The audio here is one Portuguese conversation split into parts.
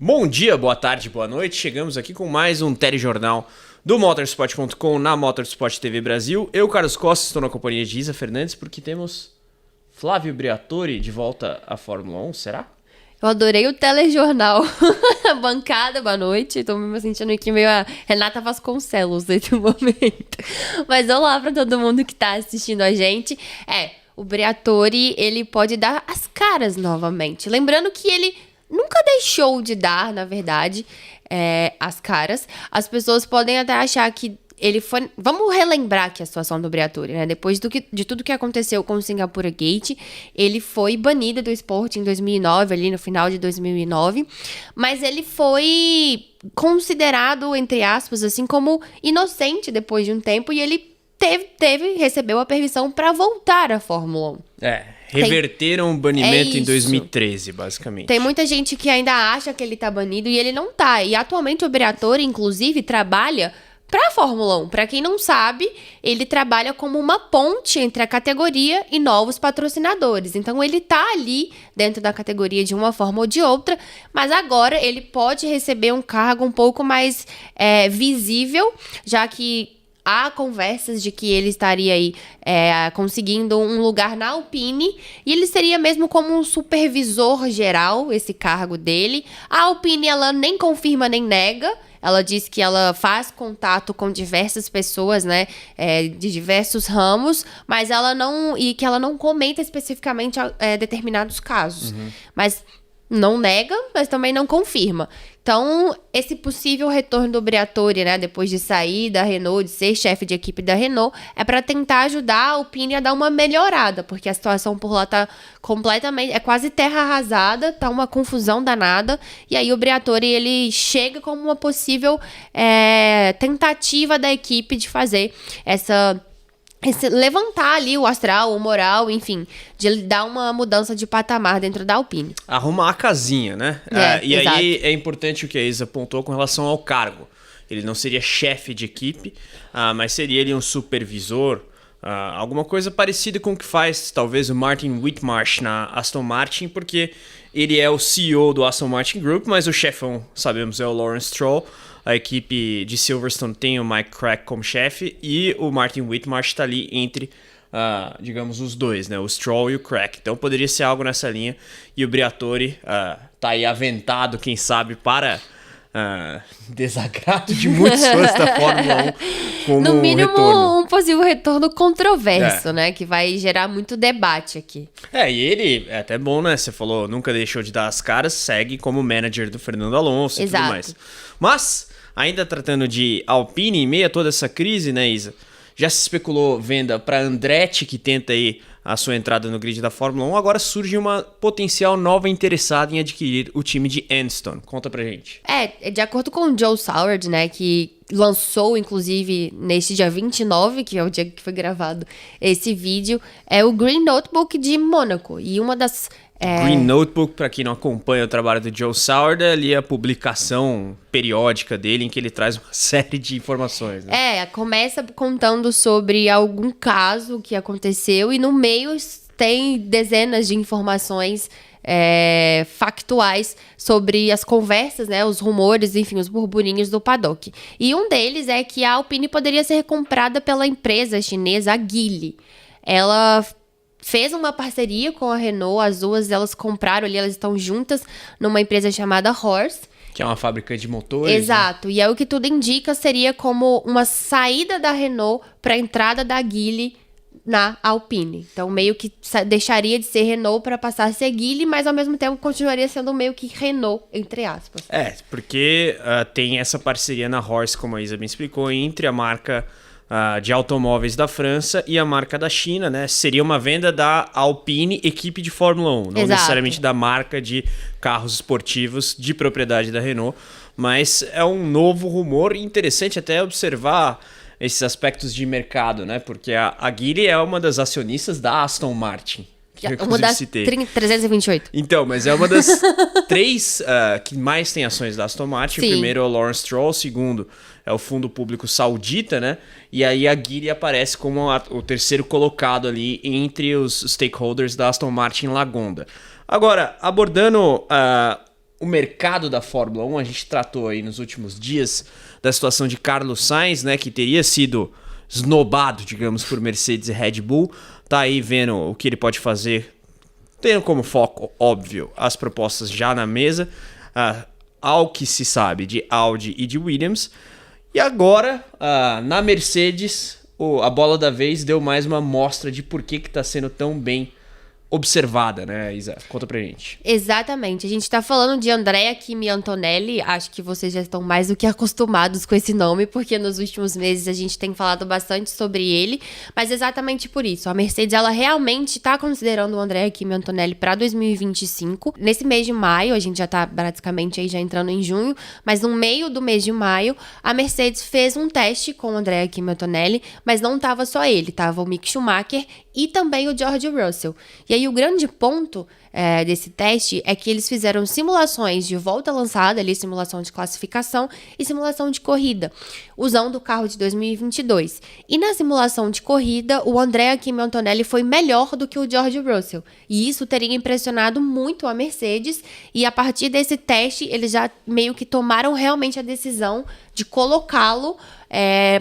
Bom dia, boa tarde, boa noite. Chegamos aqui com mais um telejornal do Motorsport.com na Motorsport TV Brasil. Eu, Carlos Costa, estou na companhia de Isa Fernandes porque temos Flávio Briatore de volta à Fórmula 1, será? Eu adorei o telejornal. Bancada, boa noite. Tô me sentindo aqui meio a Renata Vasconcelos nesse momento. Mas olá pra todo mundo que tá assistindo a gente. O Briatore, ele pode dar as caras novamente. Lembrando que ele nunca deixou de dar, na verdade, as caras. As pessoas podem até achar que ele foi... Vamos relembrar aqui a situação do Briatore, né? Depois de tudo que aconteceu com o Singapura Gate, ele foi banido do esporte em 2009, ali no final de 2009. Mas ele foi considerado, entre aspas, assim, como inocente depois de um tempo. E ele recebeu a permissão para voltar à Fórmula 1. Reverteram o banimento em 2013, basicamente. Tem muita gente que ainda acha que ele tá banido e ele não tá. E atualmente o Briatore, inclusive, trabalha pra Fórmula 1. Pra quem não sabe, ele trabalha como uma ponte entre a categoria e novos patrocinadores. Então ele tá ali dentro da categoria de uma forma ou de outra, mas agora ele pode receber um cargo um pouco mais visível, já que há conversas de que ele estaria aí conseguindo um lugar na Alpine, e ele seria mesmo como um supervisor geral, esse cargo dele. A Alpine, ela nem confirma nem nega. Ela diz que ela faz contato com diversas pessoas, né, de diversos ramos, mas ela não comenta especificamente determinados casos. Mas não nega, mas também não confirma. Então, esse possível retorno do Briatore, né, depois de sair da Renault, de ser chefe de equipe da Renault, é para tentar ajudar a Alpine a dar uma melhorada, porque a situação por lá tá completamente, quase terra arrasada, tá uma confusão danada, e aí o Briatore, ele chega como uma possível tentativa da equipe de fazer levantar ali o astral, o moral, enfim, de dar uma mudança de patamar dentro da Alpine. Arrumar a casinha, né? Exato. Aí é importante o que a Isa apontou com relação ao cargo. Ele não seria chefe de equipe, mas seria ele um supervisor, alguma coisa parecida com o que faz talvez o Martin Whitmarsh na Aston Martin, porque ele é o CEO do Aston Martin Group, mas o chefão, sabemos, é o Lawrence Stroll. A equipe de Silverstone tem o Mike Crack como chefe e o Martin Whitmarsh está ali entre, digamos, os dois, né? O Stroll e o Crack. Então poderia ser algo nessa linha. E o Briatore tá aí aventado, quem sabe, para desagrado de muitos fãs da Fórmula 1 como no mínimo, retorno. um possível retorno controverso, né? Que vai gerar muito debate aqui. E ele, é até bom, né? Você falou, nunca deixou de dar as caras, segue como manager do Fernando Alonso e tudo mais. Mas, ainda tratando de Alpine, em meio a toda essa crise, né, Isa? Já se especulou venda para Andretti, que tenta aí a sua entrada no grid da Fórmula 1. Agora surge uma potencial nova interessada em adquirir o time de Enstone. Conta pra gente. De acordo com o Joe Saward, né, que lançou, inclusive, neste dia 29, que é o dia que foi gravado esse vídeo, é o Green Notebook de Mônaco. E uma das... Green Notebook, para quem não acompanha o trabalho do Joe Saward, ali é a publicação periódica dele em que ele traz uma série de informações. Né? Começa contando sobre algum caso que aconteceu e no meio tem dezenas de informações factuais sobre as conversas, né, os rumores, enfim, os burburinhos do paddock. E um deles é que a Alpine poderia ser comprada pela empresa chinesa, a Geely. Ela fez uma parceria com a Renault, as duas elas compraram ali, elas estão juntas numa empresa chamada Horse. Que é uma fábrica de motores. Exato, né? E o que tudo indica seria como uma saída da Renault para a entrada da Geely na Alpine. Então, meio que deixaria de ser Renault para passar a ser Geely, mas ao mesmo tempo continuaria sendo meio que Renault, entre aspas. Porque tem essa parceria na Horse, como a Isa bem explicou, entre a marca de automóveis da França e a marca da China, né? Seria uma venda da Alpine, equipe de Fórmula 1, não necessariamente da marca de carros esportivos de propriedade da Renault, mas é um novo rumor interessante até observar esses aspectos de mercado, né? Porque a Geely é uma das acionistas da Aston Martin. Uma das 328. Então, mas é uma das três que mais tem ações da Aston Martin. Sim. O primeiro é o Lawrence Stroll, o segundo é o fundo público saudita, né? E aí a Geely aparece como o terceiro colocado ali entre os stakeholders da Aston Martin Lagonda. Agora, abordando o mercado da Fórmula 1. A gente tratou aí nos últimos dias da situação de Carlos Sainz, né, que teria sido esnobado, digamos, por Mercedes e Red Bull. Tá aí vendo o que ele pode fazer, tendo como foco, óbvio, as propostas já na mesa, ao que se sabe de Audi e de Williams. E agora, na Mercedes, a bola da vez deu mais uma amostra de por que está sendo tão bem observada, né, Isa? Conta pra gente. Exatamente. A gente tá falando de Andrea Kimi Antonelli. Acho que vocês já estão mais do que acostumados com esse nome, porque nos últimos meses a gente tem falado bastante sobre ele. Mas exatamente por isso. A Mercedes, ela realmente tá considerando o Andrea Kimi Antonelli para 2025. Nesse mês de maio, a gente já tá praticamente aí já entrando em junho, mas no meio do mês de maio, a Mercedes fez um teste com o Andrea Kimi Antonelli, mas não tava só ele, tava o Mick Schumacher e também o George Russell. E aí o grande ponto desse teste é que eles fizeram simulações de volta lançada, ali, simulação de classificação e simulação de corrida, usando o carro de 2022. E na simulação de corrida, o Andrea Kimi Antonelli foi melhor do que o George Russell. E isso teria impressionado muito a Mercedes. E a partir desse teste, eles já meio que tomaram realmente a decisão de colocá-lo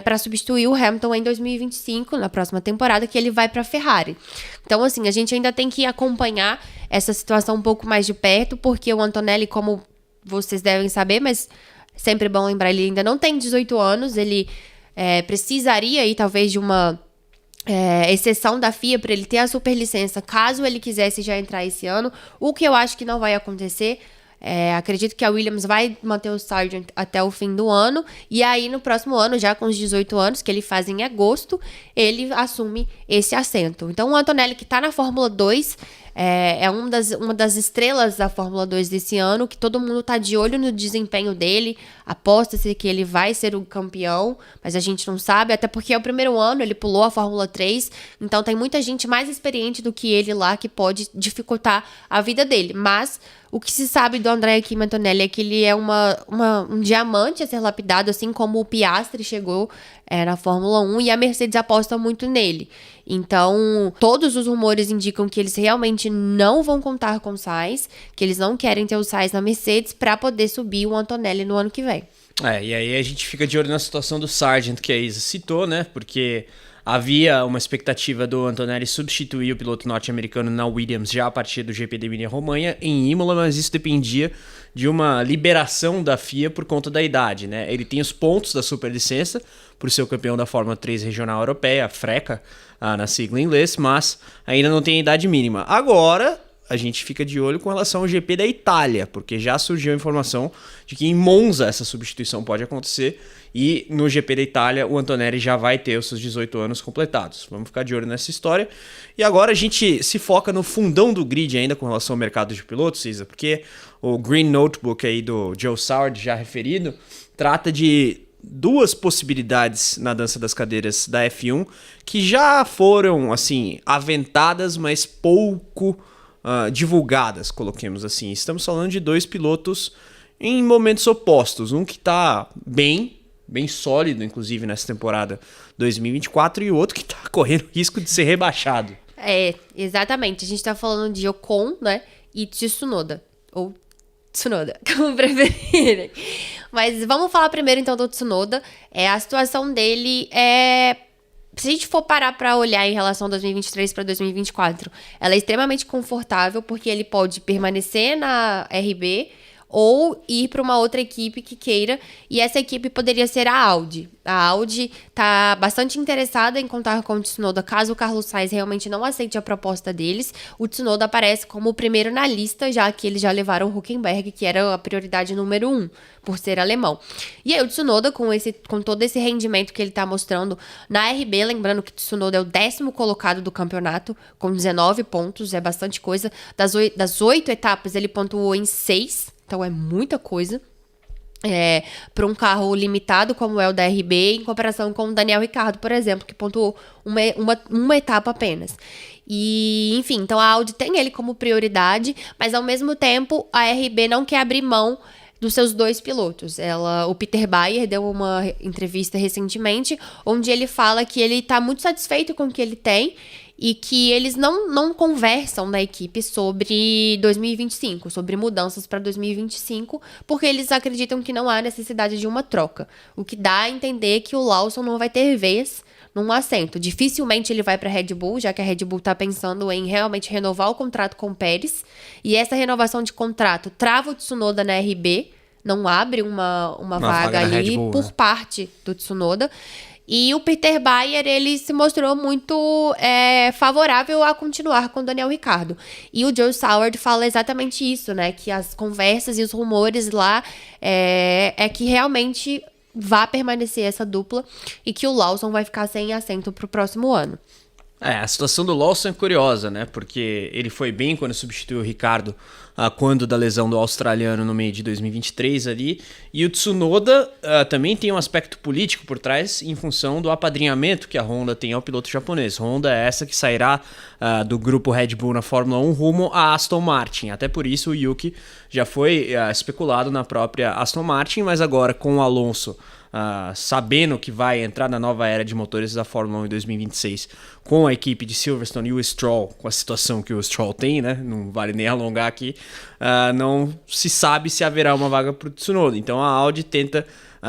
para substituir o Hamilton em 2025, na próxima temporada, que ele vai para a Ferrari. Então, assim, a gente ainda tem que acompanhar essa situação um pouco mais de perto, porque o Antonelli, como vocês devem saber, mas sempre bom lembrar, ele ainda não tem 18 anos, ele precisaria aí talvez de uma exceção da FIA para ele ter a superlicença, caso ele quisesse já entrar esse ano, o que eu acho que não vai acontecer. Acredito que a Williams vai manter o Sargent até o fim do ano, e aí no próximo ano, já com os 18 anos, que ele faz em agosto, ele assume esse assento. Então o Antonelli, que está na Fórmula 2, uma das estrelas da Fórmula 2 desse ano, que todo mundo está de olho no desempenho dele, aposta-se que ele vai ser o campeão, mas a gente não sabe, até porque é o primeiro ano, ele pulou a Fórmula 3, então tem muita gente mais experiente do que ele lá que pode dificultar a vida dele, mas o que se sabe do Andrea Kimi Antonelli é que ele é um diamante a ser lapidado, assim como o Piastri chegou na Fórmula 1, e a Mercedes aposta muito nele. Então, todos os rumores indicam que eles realmente não vão contar com o Sainz, que eles não querem ter o Sainz na Mercedes para poder subir o Antonelli no ano que vem. E aí a gente fica de olho na situação do Sargent, que a Isa citou, né? Porque havia uma expectativa do Antonelli substituir o piloto norte-americano na Williams já a partir do GP de Emília-Romanha em Imola, mas isso dependia de uma liberação da FIA por conta da idade, né? Ele tem os pontos da superlicença por ser o campeão da Fórmula 3 regional europeia, a FRECA, na sigla em inglês, mas ainda não tem a idade mínima. Agora a gente fica de olho com relação ao GP da Itália, porque já surgiu a informação de que em Monza essa substituição pode acontecer, e no GP da Itália o Antonelli já vai ter os seus 18 anos completados. Vamos ficar de olho nessa história. E agora a gente se foca no fundão do grid ainda com relação ao mercado de pilotos, Cisa, porque o Green Notebook aí do Joe Saward, já referido, trata de duas possibilidades na dança das cadeiras da F1 que já foram, assim, aventadas, mas pouco divulgadas, coloquemos assim. Estamos falando de dois pilotos em momentos opostos. Um que está bem sólido, inclusive, nessa temporada 2024, e o outro que está correndo risco de ser rebaixado. Exatamente. A gente está falando de Ocon, né, e Tsunoda. Ou Tsunoda, como preferirem. Mas vamos falar primeiro, então, do Tsunoda. A situação dele se a gente for parar para olhar em relação a 2023 para 2024, ela é extremamente confortável, porque ele pode permanecer na RB ou ir para uma outra equipe que queira, e essa equipe poderia ser a Audi. A Audi está bastante interessada em contar com o Tsunoda, caso o Carlos Sainz realmente não aceite a proposta deles. O Tsunoda aparece como o primeiro na lista, já que eles já levaram o Hülkenberg, que era a prioridade número 1, por ser alemão. E aí o Tsunoda, com todo esse rendimento que ele está mostrando na RB, lembrando que o Tsunoda é o 10º colocado do campeonato, com 19 pontos, é bastante coisa. Das 8 etapas, ele pontuou em 6, então é muita coisa. Para um carro limitado como é o da RB, em comparação com o Daniel Ricciardo, por exemplo, que pontuou uma etapa apenas. E, enfim, então a Audi tem ele como prioridade, mas ao mesmo tempo a RB não quer abrir mão dos seus dois pilotos. O Peter Bayer deu uma entrevista recentemente, onde ele fala que ele está muito satisfeito com o que ele tem, e que eles não conversam na equipe sobre 2025, sobre mudanças para 2025, porque eles acreditam que não há necessidade de uma troca. O que dá a entender que o Lawson não vai ter vez num assento. Dificilmente ele vai para a Red Bull, já que a Red Bull está pensando em realmente renovar o contrato com o Pérez. E essa renovação de contrato trava o Tsunoda na RB, não abre uma vaga ali Bull, por parte do Tsunoda. E o Peter Bayer, ele se mostrou muito favorável a continuar com o Daniel Ricciardo. E o Joe Saward fala exatamente isso, né? Que as conversas e os rumores lá é que realmente vai permanecer essa dupla e que o Lawson vai ficar sem assento pro próximo ano. A situação do Lawson é curiosa, né? Porque ele foi bem quando substituiu o Ricciardo quando da lesão do australiano no meio de 2023 ali. E o Tsunoda também tem um aspecto político por trás em função do apadrinhamento que a Honda tem ao piloto japonês. Honda é essa que sairá do grupo Red Bull na Fórmula 1 rumo à Aston Martin. Até por isso o Yuki já foi especulado na própria Aston Martin, mas agora com o Alonso sabendo que vai entrar na nova era de motores da Fórmula 1 em 2026 com a equipe de Silverstone e o Stroll, com a situação que o Stroll tem, né? Não vale nem alongar aqui, não se sabe se haverá uma vaga para o Tsunoda. Então a Audi tenta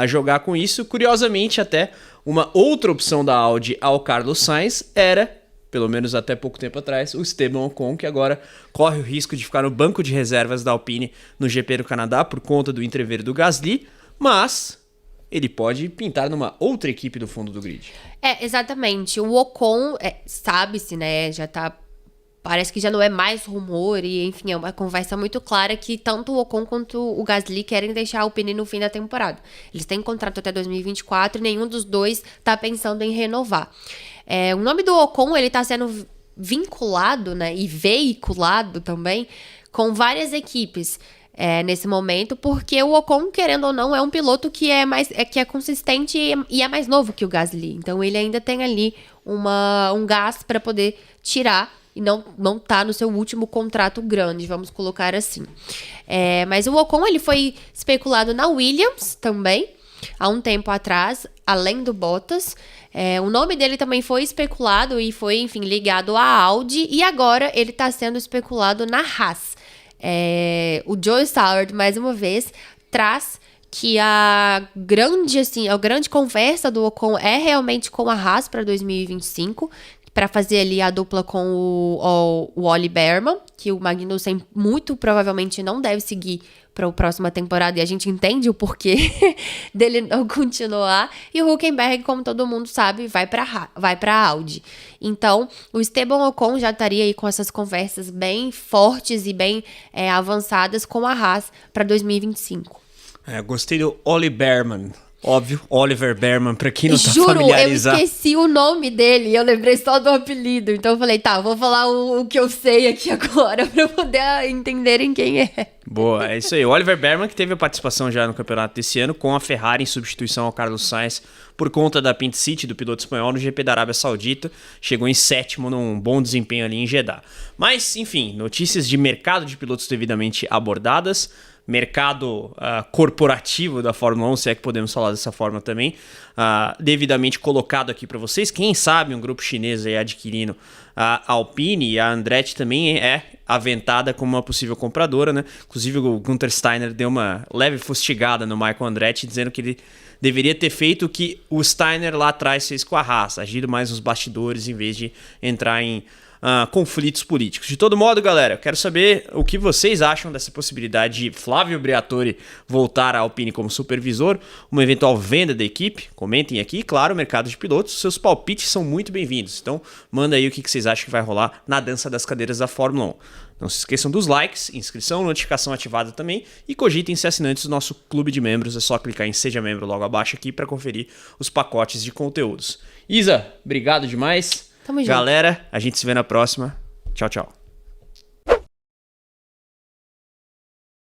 jogar com isso. Curiosamente, até uma outra opção da Audi ao Carlos Sainz era, pelo menos até pouco tempo atrás, o Esteban Ocon, que agora corre o risco de ficar no banco de reservas da Alpine no GP do Canadá por conta do entreveiro do Gasly, mas ele pode pintar numa outra equipe do fundo do grid. Exatamente. O Ocon, sabe-se, né, já tá... Parece que já não é mais rumor e, enfim, é uma conversa muito clara que tanto o Ocon quanto o Gasly querem deixar a Alpine no fim da temporada. Eles têm contrato até 2024 e nenhum dos dois tá pensando em renovar. O nome do Ocon, ele tá sendo vinculado, né, e veiculado também com várias equipes nesse momento, porque o Ocon, querendo ou não, é um piloto que que é consistente e é mais novo que o Gasly. Então ele ainda tem ali um gás para poder tirar e não tá no seu último contrato grande, vamos colocar assim. Mas o Ocon, ele foi especulado na Williams também, há um tempo atrás, além do Bottas. O nome dele também foi especulado e foi, enfim, ligado à Audi, e agora ele tá sendo especulado na Haas. O Joe Saward, mais uma vez, traz que a grande conversa do Ocon é realmente com a Haas para 2025, para fazer ali a dupla com o Ollie Bearman, que o Magnussen muito provavelmente não deve seguir para a próxima temporada, e a gente entende o porquê dele não continuar. E o Hülkenberg, como todo mundo sabe, vai para a Audi. Então, o Esteban Ocon já estaria aí com essas conversas bem fortes e bem avançadas com a Haas para 2025. Gostei do Ollie Bearman. Óbvio, Oliver Bearman, pra quem não tá Juro, familiarizado. Eu esqueci o nome dele, eu lembrei só do apelido. Então eu falei, vou falar o que eu sei aqui agora pra poder entenderem quem é. Boa, é isso aí. O Oliver Bearman, que teve a participação já no campeonato desse ano com a Ferrari em substituição ao Carlos Sainz por conta da Pint City, do piloto espanhol, no GP da Arábia Saudita. Chegou em 7º num bom desempenho ali em Jeddah. Mas, enfim, notícias de mercado de pilotos devidamente abordadas. Mercado corporativo da Fórmula 1, se é que podemos falar dessa forma também, devidamente colocado aqui para vocês. Quem sabe um grupo chinês aí adquirindo a Alpine, e a Andretti também é aventada como uma possível compradora, né? Inclusive o Gunther Steiner deu uma leve fustigada no Michael Andretti, dizendo que ele deveria ter feito o que o Steiner lá atrás fez com a Haas, agido mais nos bastidores em vez de entrar em conflitos políticos. De todo modo, galera, eu quero saber o que vocês acham dessa possibilidade de Flávio Briatore voltar à Alpine como supervisor, uma eventual venda da equipe. Comentem aqui, claro, mercado de pilotos, seus palpites são muito bem-vindos. Então, manda aí o que vocês acham que vai rolar na dança das cadeiras da Fórmula 1. Não se esqueçam dos likes, inscrição, notificação ativada também, e cogitem ser assinantes do nosso clube de membros. É só clicar em Seja Membro logo abaixo aqui para conferir os pacotes de conteúdos. Isa, obrigado demais. Tamo junto. Galera, a gente se vê na próxima. Tchau, tchau.